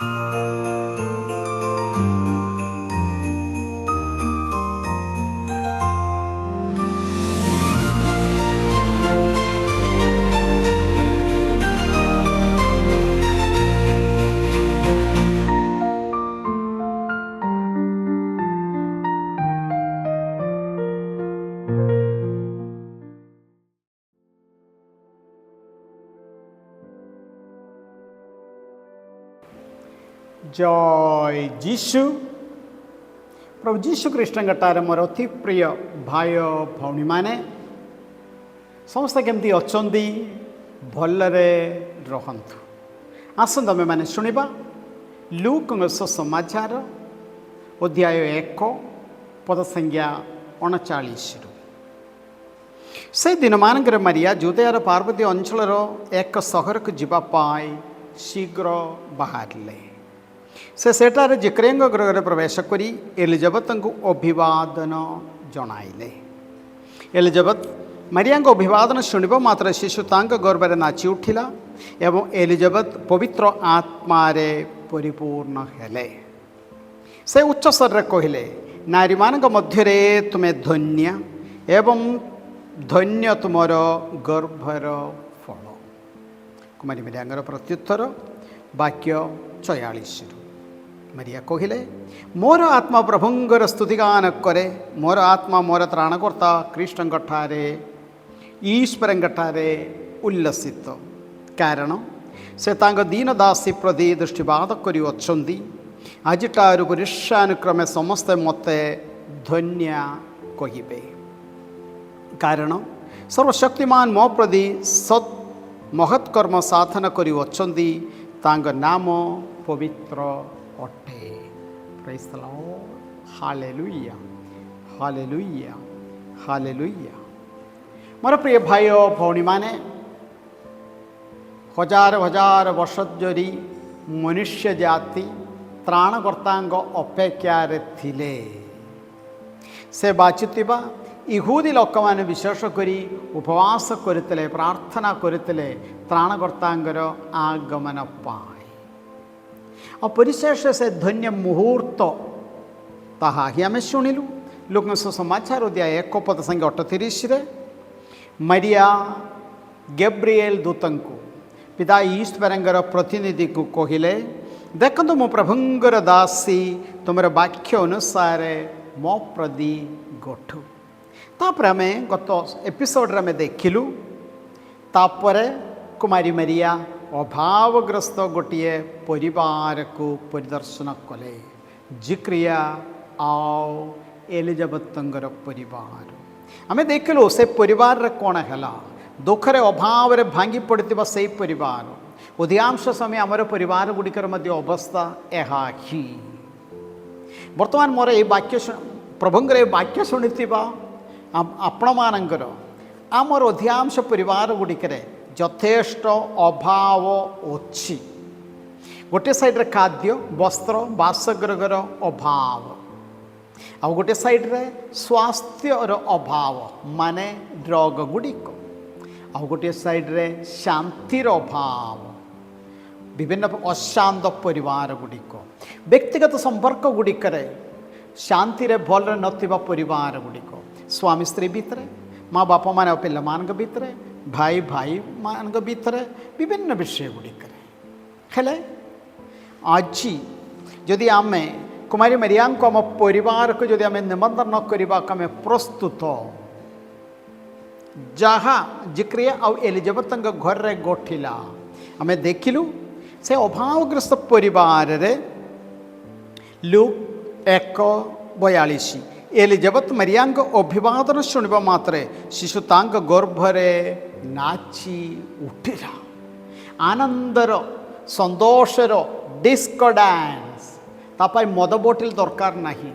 ଜୟ ଯୀଶୁ। ପ୍ରଭୁ ଯୀଶୁ ଖ୍ରୀଷ୍ଟଙ୍କଠାରେ ମୋର ଅତି ପ୍ରିୟ ଭାଇ ଭଉଣୀମାନେ ସମସ୍ତେ କେମିତି ଅଛନ୍ତି? ଭଲରେ ରହନ୍ତୁ। ଆସନ୍ତୁ ଆମେମାନେ ଶୁଣିବା ଲୁକଙ୍କ ସୁସମାଚାର ଅଧ୍ୟାୟ 1 ପଦ ସଂଖ୍ୟା 39। ସେ ଦିନମାନଙ୍କରେ ମାରିଆ ଜୁଦେୟାର ପାର୍ବତୀ ଅଞ୍ଚଳର ଏକ ସହରକୁ ଯିବା ପାଇଁ ଶୀଘ୍ର ବାହାରିଲେ। ସେ ସେଠାରେ ଜକରିୟାଙ୍କ ଗୃହରେ ପ୍ରବେଶ କରି ଏଲିଜାବେଥଙ୍କୁ ଅଭିବାଦନ ଜଣାଇଲେ। ଏଲିଜାବେଥ ମାରିଆଙ୍କ ଅଭିବାଦନ ଶୁଣିବା ମାତ୍ର ଶିଶୁ ତାଙ୍କ ଗର୍ଭରେ ନାଚି ଉଠିଲା ଏବଂ ଏଲିଜାବେଥ ପବିତ୍ର ଆତ୍ମାରେ ପରିପୂର୍ଣ୍ଣ ହେଲେ। ସେ ଉଚ୍ଚସ୍ୱରରେ କହିଲେ, ନାରୀମାନଙ୍କ ମଧ୍ୟରେ ତୁମେ ଧନ୍ୟ ଏବଂ ଧନ୍ୟ ତୁମର ଗର୍ଭର ଫଳ। କୁମାରୀ ମାରିଆଙ୍କର ପ୍ରତ୍ୟୁତ୍ତର ବାକ୍ୟ 44। ମାରିଆ କହିଲେ, ମୋର ଆତ୍ମା ପ୍ରଭୁଙ୍କର ସ୍ତୁତିଗାନ କରେ, ମୋର ଆତ୍ମା ମୋର ତ୍ରାଣକର୍ତ୍ତା ଖ୍ରୀଷ୍ଟଙ୍କଠାରେ ଈଶ୍ୱରଙ୍କଠାରେ ଉଲ୍ଲସିତ, କାରଣ ସେ ତାଙ୍କ ଦୀନ ଦାସୀ ପ୍ରତି ଦୃଷ୍ଟିପାତ କରିଅଛନ୍ତି। ଆଜିଠାରୁ ପୁରୁଷାନୁକ୍ରମେ ସମସ୍ତେ ମୋତେ ଧନ୍ୟ କହିବେ, କାରଣ ସର୍ବଶକ୍ତିମାନ ମୋ ପ୍ରତି ସତ୍ ମହତ୍କର୍ମ ସାଧନ କରିଅଛନ୍ତି। ତାଙ୍କ ନାମ ପବିତ୍ର ଅଟେ। ପ୍ରେଜ୍ ଦ ଲର୍ଡ। Hallelujah, hallelujah, hallelujah. ମୋର ପ୍ରିୟ ଭାଇ ଓ ଭଉଣୀମାନେ, ହଜାର ହଜାର ବର୍ଷ ଧରି ମନୁଷ୍ୟ ଜାତି ତ୍ରାଣକର୍ତ୍ତାଙ୍କ ଅପେକ୍ଷାରେ ଥିଲେ। ସେ ବାଛୁଥିବା ଇହୁଦୀ ଲୋକମାନେ ବିଶେଷ କରି ଉପବାସ କରିଥିଲେ, ପ୍ରାର୍ଥନା କରିଥିଲେ ତ୍ରାଣକର୍ତ୍ତାଙ୍କର ଆଗମନ ପାଇଁ। ଆଉ ପରିଶେଷ ସେ ଧନ୍ୟ ମୁହୂର୍ତ୍ତ ତାହା ହିଁ ଆମେ ଶୁଣିଲୁ। ଲୁକଙ୍କ ସୁସମାଚାର ଅଧ୍ୟାୟ 1 ପଦ ସଂଖ୍ୟା 38ରେ ମାରିଆ ଗେବ୍ରିଏଲ ଦୂତଙ୍କୁ ପିତା ଈଶ୍ୱରଙ୍କର ପ୍ରତିନିଧିକୁ କହିଲେ, ଦେଖନ୍ତୁ ମୁଁ ପ୍ରଭୁଙ୍କର ଦାସୀ, ତୁମର ବାକ୍ୟ ଅନୁସାରେ ମୋ ପ୍ରତି ଘଟୁ। ତାପରେ ଆମେ ଗତ ଏପିସୋଡ଼ରେ ଆମେ ଦେଖିଲୁ, ତାପରେ କୁମାରୀ ମାରିଆ ଅଭାବଗ୍ରସ୍ତ ଗୋଟିଏ ପରିବାରକୁ ପରିଦର୍ଶନ କଲେ, ଜକରିୟା ଆଉ ଏଲିଜାବେଥଙ୍କର ପରିବାର। ଆମେ ଦେଖିଲୁ ସେ ପରିବାରରେ କ'ଣ ହେଲା। ଦୁଃଖରେ ଅଭାବରେ ଭାଙ୍ଗି ପଡ଼ିଥିବା ସେଇ ପରିବାର। ଅଧିକାଂଶ ସମୟ ଆମର ପରିବାର ଗୁଡ଼ିକର ମଧ୍ୟ ଅବସ୍ଥା ଏହା ହିଁ। ବର୍ତ୍ତମାନ ମୋର ଏଇ ବାକ୍ୟ ପ୍ରଭୁଙ୍କର ଏ ବାକ୍ୟ ଶୁଣିଥିବା ଆପଣମାନଙ୍କର ଆମର ଅଧିକାଂଶ ପରିବାର ଗୁଡ଼ିକରେ ଯଥେଷ୍ଟ ଅଭାବ ଅଛି। ଗୋଟିଏ ସାଇଡ଼୍ରେ ଖାଦ୍ୟ, ବସ୍ତ୍ର, ବାସଗୃହର ଅଭାବ, ଆଉ ଗୋଟିଏ ସାଇଡ଼୍ରେ ସ୍ୱାସ୍ଥ୍ୟର ଅଭାବ ମାନେ ରୋଗ ଗୁଡ଼ିକ, ଆଉ ଗୋଟିଏ ସାଇଡ଼୍ରେ ଶାନ୍ତିର ଅଭାବ, ବିଭିନ୍ନ ଅଶାନ୍ତ ପରିବାର ଗୁଡ଼ିକ, ବ୍ୟକ୍ତିଗତ ସମ୍ପର୍କ ଗୁଡ଼ିକରେ ଶାନ୍ତିରେ ଭଲରେ ନଥିବା ପରିବାର ଗୁଡ଼ିକ, ସ୍ୱାମୀ ସ୍ତ୍ରୀ ଭିତରେ, ମା ବାପା ମାନେ ପିଲାମାନଙ୍କ ଭିତରେ, ଭାଇ ଭାଇମାନଙ୍କ ଭିତରେ, ବିଭିନ୍ନ ବିଷୟ ଗୁଡ଼ିକରେ। ହେଲେ ଆଜି ଯଦି ଆମେ କୁମାରୀ ମାରିଆଙ୍କୁ ଆମ ପରିବାରକୁ ଯଦି ଆମେ ନିମନ୍ତ୍ରଣ କରିବାକୁ ଆମେ ପ୍ରସ୍ତୁତ, ଯାହା ଜକରିୟା ଆଉ ଏଲିଜାବେଥଙ୍କ ଘରରେ ଘଟିଲା ଆମେ ଦେଖିଲୁ। ସେ ଅଭାବଗ୍ରସ୍ତ ପରିବାରରେ ଲୁକ୍ 1:42 ଏଲିଜାବେଥ ମାରିଆଙ୍କ ଅଭିବାଦନ ଶୁଣିବା ମାତ୍ରେ ଶିଶୁ ତାଙ୍କ ଗର୍ଭରେ ନାଚି ଉଠିଲା। ଆନନ୍ଦର, ସନ୍ତୋଷର ଡିସ୍କୋ ଡ୍ୟାନ୍ସ। ତା ପାଇଁ ମଦ ବୋଟଲ ଦରକାର ନାହିଁ,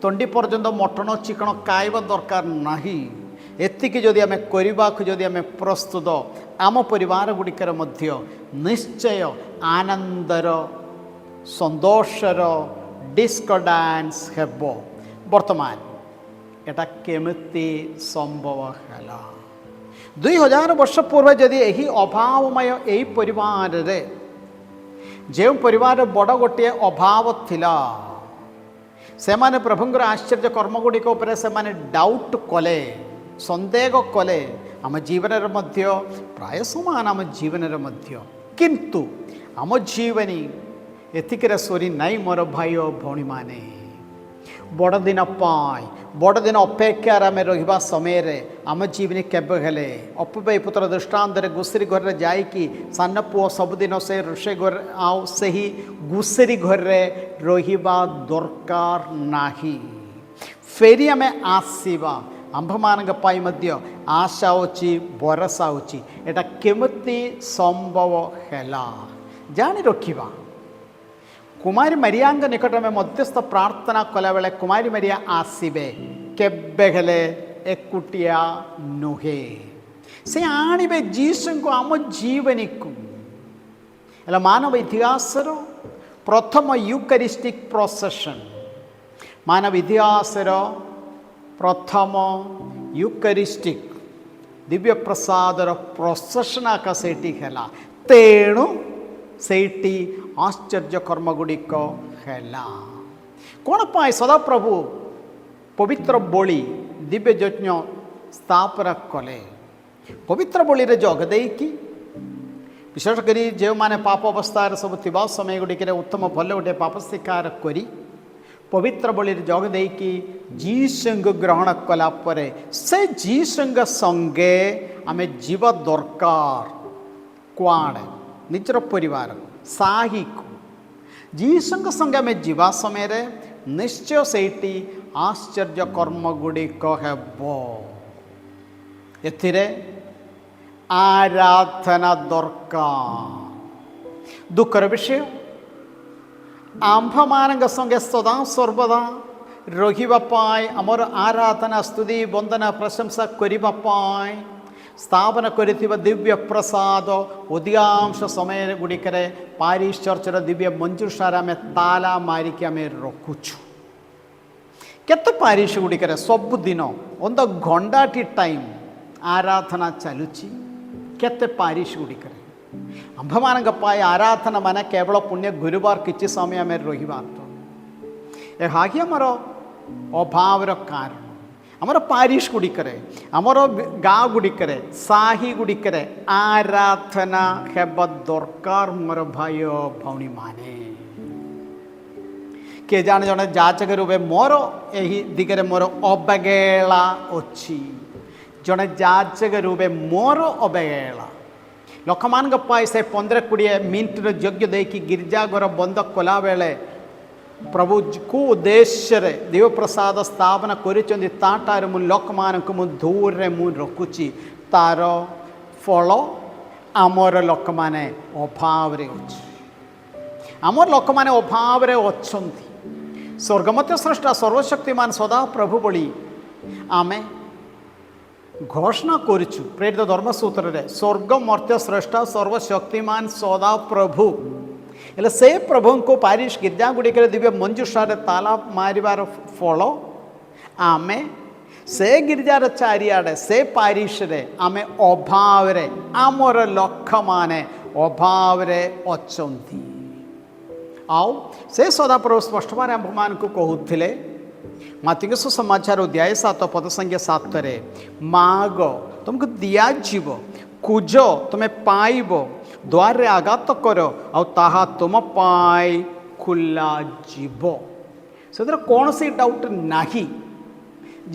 ତଣ୍ଡି ପର୍ଯ୍ୟନ୍ତ ମଟନ ଚିକଣ ଖାଇବା ଦରକାର ନାହିଁ। ଏତିକି ଯଦି ଆମେ କରିବାକୁ ଯଦି ଆମେ ପ୍ରସ୍ତୁତ, ଆମ ପରିବାର ଗୁଡ଼ିକରେ ମଧ୍ୟ ନିଶ୍ଚୟ ଆନନ୍ଦର, ସନ୍ତୋଷର ଡିସ୍କୋ ଡ୍ୟାନ୍ସ ହେବ। ବର୍ତ୍ତମାନ ଏଟା କେମିତି ସମ୍ଭବ ହେଲା? 2000 ବର୍ଷ ପୂର୍ବେ ଯଦି ଏହି ଅଭାବମୟ ଏହି ପରିବାରରେ ଯେଉଁ ପରିବାରରେ ବଡ଼ ଗୋଟିଏ ଅଭାବ ଥିଲା, ସେମାନେ ପ୍ରଭୁଙ୍କର ଆଶ୍ଚର୍ଯ୍ୟ କର୍ମଗୁଡ଼ିକ ଉପରେ ସେମାନେ ଡାଉଟ୍ କଲେ, ସନ୍ଦେହ କଲେ। ଆମ ଜୀବନରେ ମଧ୍ୟ ପ୍ରାୟ ସମାନ, ଆମ ଜୀବନରେ ମଧ୍ୟ। କିନ୍ତୁ ଆମ ଜୀବନୀ ଏତିକିରେ ସରି ନାହିଁ ମୋର ଭାଇ ଓ ଭଉଣୀମାନେ। ବଡ଼ଦିନ ପାଇଁ, ବଡ଼ଦିନ ଅପେକ୍ଷାରେ ଆମେ ରହିବା ସମୟରେ ଆମ ଜୀବନୀ କେବେ ହେଲେ ଅପବ୍ୟୟ ପୁତ୍ର ଦୃଷ୍ଟାନ୍ତରେ ଘୁଷୁରୀ ଘରରେ ଯାଇକି ସାନ ପୁଅ ସବୁଦିନ ସେ ରୋଷେଇ ଘରେ ଆଉ ସେହି ଘୁଷୁରୀ ଘରରେ ରହିବା ଦରକାର ନାହିଁ। ଫେରି ଆମେ ଆସିବା। ଆମ୍ଭମାନଙ୍କ ପାଇଁ ମଧ୍ୟ ଆଶା ଅଛି, ଭରସା ଅଛି। ଏଇଟା କେମିତି ସମ୍ଭବ ହେଲା ଜାଣି ରଖିବା। କୁମାରୀ ମାରିଆଙ୍କ ନିକଟ ଆମେ ମଧ୍ୟସ୍ଥ ପ୍ରାର୍ଥନା କଲାବେଳେ କୁମାରୀ ମାରିଆ ଆସିବେ, କେବେ ହେଲେ ଏକୁଟିଆ ନୁହେଁ। ସେ ଆଣିବେ ଯୀଶୁଙ୍କୁ ଆମ ଜୀବନୀକୁ। ହେଲେ ମାନବ ଇତିହାସର ପ୍ରଥମ ୟୁକାରିଷ୍ଟିକ୍ ପ୍ରସେସନ୍, ମାନବ ଇତିହାସର ପ୍ରଥମ ୟୁକାରିଷ୍ଟିକ୍ ଦିବ୍ୟ ପ୍ରସାଦର ପ୍ରସେସନ୍ ଆକା ସେଇଠି ହେଲା। ତେଣୁ ସେଇଠି ଆଶ୍ଚର୍ଯ୍ୟ କର୍ମଗୁଡ଼ିକ ହେଲା। କ'ଣ ପାଇଁ? ସଦାପ୍ରଭୁ ପବିତ୍ର ବଳି ଦିବ୍ୟ ଯଜ୍ଞ ସ୍ଥାପନ କଲେ। ପବିତ୍ର ବଳିରେ ଯୋଗ ଦେଇକି, ବିଶେଷ କରି ଯେଉଁମାନେ ପାପ ଅବସ୍ଥାରେ ସବୁ ଥିବା ସମୟ ଗୁଡ଼ିକରେ ଉତ୍ତମ ଭଲ ଗୋଟେ ପାପ ସ୍ୱୀକାର କରି ପବିତ୍ର ବଳିରେ ଯୋଗ ଦେଇକି ଯୀଶୁଙ୍କୁ ଗ୍ରହଣ କଲା ପରେ ସେ ଯୀଶୁଙ୍କ ସଙ୍ଗେ ଆମେ ଯିବା ଦରକାର। କୁଆଡ଼େ? ନିଜର ପରିବାରକୁ, ସାହିକୁ। ଯୀଶୁଙ୍କ ସଙ୍ଗେ ଆମେ ଯିବା ସମୟରେ ନିଶ୍ଚୟ ସେଇଠି ଆଶ୍ଚର୍ଯ୍ୟ କର୍ମ ଗୁଡ଼ିକ ହେବ। ଏଥିରେ ଆରାଧନା ଦରକାର। ଦୁଃଖର ବିଷୟ, ଆମ୍ଭମାନଙ୍କ ସଙ୍ଗେ ସଦା ସର୍ବଦା ରହିବା ପାଇଁ, ଆମର ଆରାଧନା ସ୍ତୁତି ବନ୍ଦନା ପ୍ରଶଂସା କରିବା ପାଇଁ ସ୍ଥାପନ କରିଥିବା ଦିବ୍ୟ ପ୍ରସାଦ ଅଧିକାଂଶ ସମୟ ଗୁଡ଼ିକରେ ପାରିଶ ଚର୍ଚ୍ଚର ଦିବ୍ୟ ମଞ୍ଜୁଷାରେ ଆମେ ତାଲା ମାରିକି ଆମେ ରଖୁଛୁ। କେତେ ପାରିଶ ଗୁଡ଼ିକରେ ସବୁଦିନ ଅନ୍ ଦ ଘଣ୍ଟାଟି ଟାଇମ୍ ଆରାଧନା ଚାଲୁଛି। କେତେ ପାରିଶ ଗୁଡ଼ିକରେ ଆମ୍ଭମାନଙ୍କ ପାଇଁ ଆରାଧନା ମାନେ କେବଳ ପୁଣ୍ୟ ଗୁରୁବାର କିଛି ସମୟ ଆମେ ରହିବା। ଏହା ହିଁ ଆମର ଅଭାବର କାରଣ। ଆମର ପାରିଶ ଗୁଡ଼ିକରେ, ଆମର ଗାଁ ଗୁଡ଼ିକରେ, ସାହି ଗୁଡ଼ିକରେ ଆରାଧନା ହେବା ଦରକାର ମୋର ଭାଇ ଓ ଭଉଣୀମାନେ। କିଏ ଜାଣେ ଜଣେ ଯାଚକ ରୂପେ ମୋର ଏହି ଦିଗରେ ମୋର ଅବହେଳା ଅଛି। ଜଣେ ଯାଚକ ରୂପେ ମୋର ଅବହେଳା। ଲୋକମାନଙ୍କ ପାଇଁ ସେ 15-20 ମିନିଟ୍ର ଯଜ୍ଞ ଦେଇକି ଗିର୍ଜାଘର ବନ୍ଦ କଲାବେଳେ ପ୍ରଭୁ କେଉଁ ଉଦ୍ଦେଶ୍ୟରେ ଦିବ୍ୟପ୍ରସାଦ ସ୍ଥାପନ କରିଛନ୍ତି ତାଠାରୁ ମୁଁ ଲୋକମାନଙ୍କୁ ମୁଁ ଦୂରରେ ମୁଁ ରଖୁଛି। ତା'ର ଫଳ ଆମର ଲୋକମାନେ ଅଭାବରେ ଅଛି। ଆମର ଲୋକମାନେ ଅଭାବରେ ଅଛନ୍ତି। ସ୍ୱର୍ଗମତ୍ୟ ସ୍ରଷ୍ଟା ସର୍ବଶକ୍ତିମାନ ସଦା ପ୍ରଭୁ ଭଳି ଆମେ ଘୋଷଣା କରୁଛୁ ପ୍ରେରିତ ଧର୍ମସୂତ୍ରରେ। ସ୍ୱର୍ଗ ମର୍ତ୍ତ୍ୟ ସ୍ରଷ୍ଟା ସର୍ବଶକ୍ତିମାନ ସଦା ପ୍ରଭୁ। ହେଲେ ସେ ପ୍ରଭୁଙ୍କୁ ପାରିଶ ଗିର୍ଜା ଗୁଡ଼ିକରେ ଦିବ୍ୟ ମଞ୍ଜୁଷାରେ ତାଲା ମାରିବାର ଫଳ ଆମେ ସେ ଗିର୍ଜାର ଚାରିଆଡ଼େ, ସେ ପାରିଶରେ ଆମେ ଅଭାବରେ, ଆମର ଲୋକମାନେ ଅଭାବରେ ଅଛନ୍ତି। ଆଉ ସେ ସଦାପ୍ରଭୁ ସ୍ପଷ୍ଟ ଭାବରେ ଆମ୍ଭମାନଙ୍କୁ କହୁଥିଲେ ମାର୍କୋ ସୁସମାଚାର ଅଧ୍ୟାୟ 7 ପଦ ସଂଖ୍ୟା 7ରେ, ମାଗ ତୁମକୁ ଦିଆଯିବ, ଖୋଜ ତୁମେ ପାଇବ, ଦ୍ୱାରରେ ଆଘାତ କର ଆଉ ତାହା ତୁମ ପାଇଁ ଖୋଲା ଯିବ। ସେଥିରେ କୌଣସି ଡାଉଟ୍ ନାହିଁ।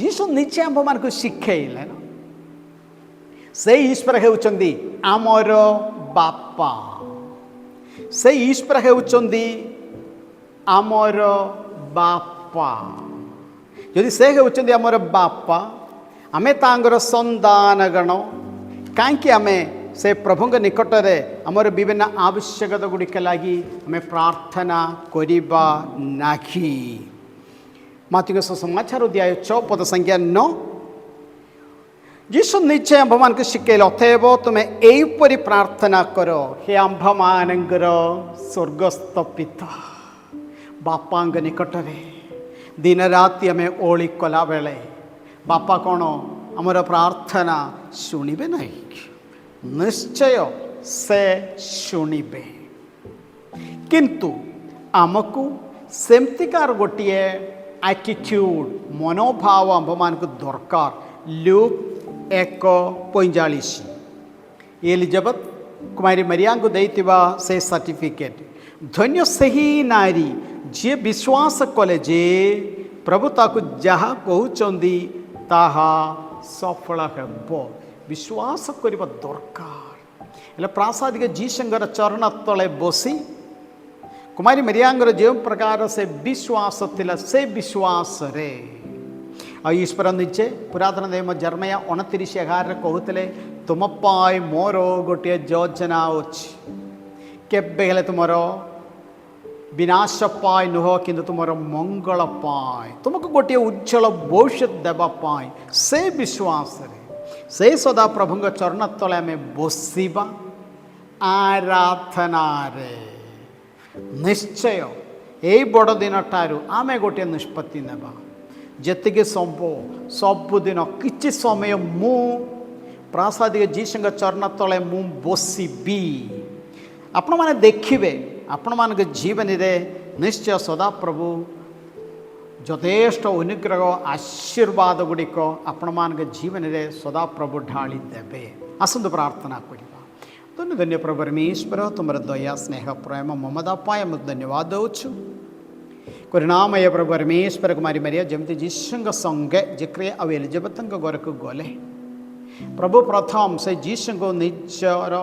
ଯୀଶୁ ନିଜେ ଆମ୍ଭମାନଙ୍କୁ ଶିଖେଇଲେ ନା, ସେଇ ଈଶ୍ୱର ହେଉଛନ୍ତି ଆମର ବାପା। ସେଇ ଈଶ୍ୱର ହେଉଛନ୍ତି ଆମର ବାପା। ଯଦି ସେ ହେଉଛନ୍ତି ଆମର ବାପା, ଆମେ ତାଙ୍କର ସନ୍ତାନଗଣ, କାହିଁକି ଆମେ ସେ ପ୍ରଭୁଙ୍କ ନିକଟରେ ଆମର ବିଭିନ୍ନ ଆବଶ୍ୟକତା ଗୁଡ଼ିକ ଲାଗି ଆମେ ପ୍ରାର୍ଥନା କରିବା ନାହିଁ? ମାର୍କୋ ସୁସମାଚାର ଅଧ୍ୟାୟ 6 ପଦ ସଂଖ୍ୟା 9, ଯୀଶୁ ନିଜେ ଆମ୍ଭମାନଙ୍କୁ ଶିଖେଇଲେ, ଅତଏବ ତୁମେ ଏହିପରି ପ୍ରାର୍ଥନା କର, ହେ ଆମ୍ଭମାନଙ୍କର ସ୍ୱର୍ଗସ୍ଥ ପିତା। ବାପାଙ୍କ ନିକଟରେ ଦିନ ରାତି ଆମେ ଓଳି କଲାବେଳେ ବାପା କ'ଣ ଆମର ପ୍ରାର୍ଥନା ଶୁଣିବେ ନାହିଁ? ନିଶ୍ଚୟ ସେ ଶୁଣିବେ। किंतु आमको सेमतिकार गोटे आटिट्यूड मनोभाव आम को दरकार। लूक 1:45 एलिजाबेथ कुमारी मरिया को देइतिबा से सर्टिफिकेट धन्य सही नारी जे विश्वास कले जे प्रभु ताकू जहाँ कहउचंदी ताहा सफल हेब। विश्वास करबा दरकार। हेले प्रासादिक जीशंकर चरण तले बसी कुमारी मरियांगर जो प्रकार से विश्वास थिला से विश्वास रे आ ईश्वर निजे पुरातन नियम जर्मया 29:11 कहते तुम पाई मोर गोटे योजना अच्छी केबे हेले तुमर विनाश पाए नुह किंतु तुमर मंगल पाए तुमको गोटे उज्जवल भविष्य देवाई से विश्वास रे से सदा प्रभु चरण तले आम बसवा आराधना रे निश्चय यही बड़ दिन ठारू आम गोटे निष्पत्ति नेबा जेतिके सबुदिन किछि समय मु प्रासादिक जीशंक चरण तले मु बसबी। आपण माने देखिबे आपण मान जीवन रे निश्चय सदा प्रभु यथेष्ट अनुग्रह आशीर्वाद गुड़िक आपण मान जीवन रे सदा प्रभु ढाली देवे। आसंतु प्रार्थना करिबा। धन्य धन्य प्रभु परमेश्वर तुम दया स्नेह प्रेम ममता पाए धन्यवाद दौछु। करुणामय प्रभु परमेश्वर कुमारी मरिया जमती जीशुंक संगे जिक्रिया आ एलिजाबेथ घर को गले प्रभु प्रथम से जीशु को निजर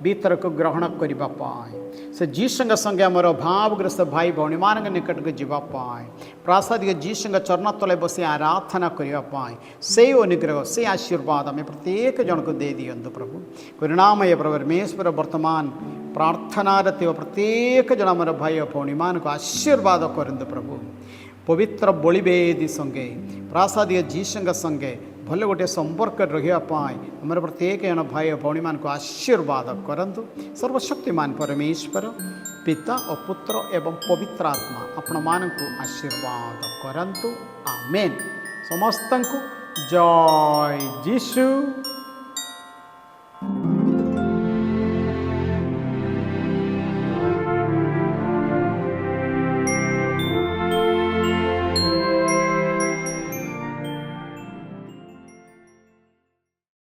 भीतर को ग्रहण करने से जीशु संगे आमर भावग्रस्त भाई भौणी मान निकट को जावाई प्रासादिक जीशु चरण तले बसी आराधना करने से अनुग्रह से आशीर्वाद आम प्रत्येक जन को दे दियंतु प्रभु। करुणामय प्रभु परमेश्वर वर्तमान प्रार्थना प्रत्येक जन आमर भाई भौणी मान को आशीर्वाद करंतु प्रभु। पवित्र बलिवेदी संगे प्रासादिक जीशु संगे भले गोटे संपर्क रही आमर प्रत्येक जन भाई भौणी मान को आशीर्वाद करंतु। सर्वशक्तिमान परमेश्वर पिता और पुत्र एवं पवित्र आत्मा आपण मान को आशीर्वाद करंतु। आमेन। समस्त को जय जीशु।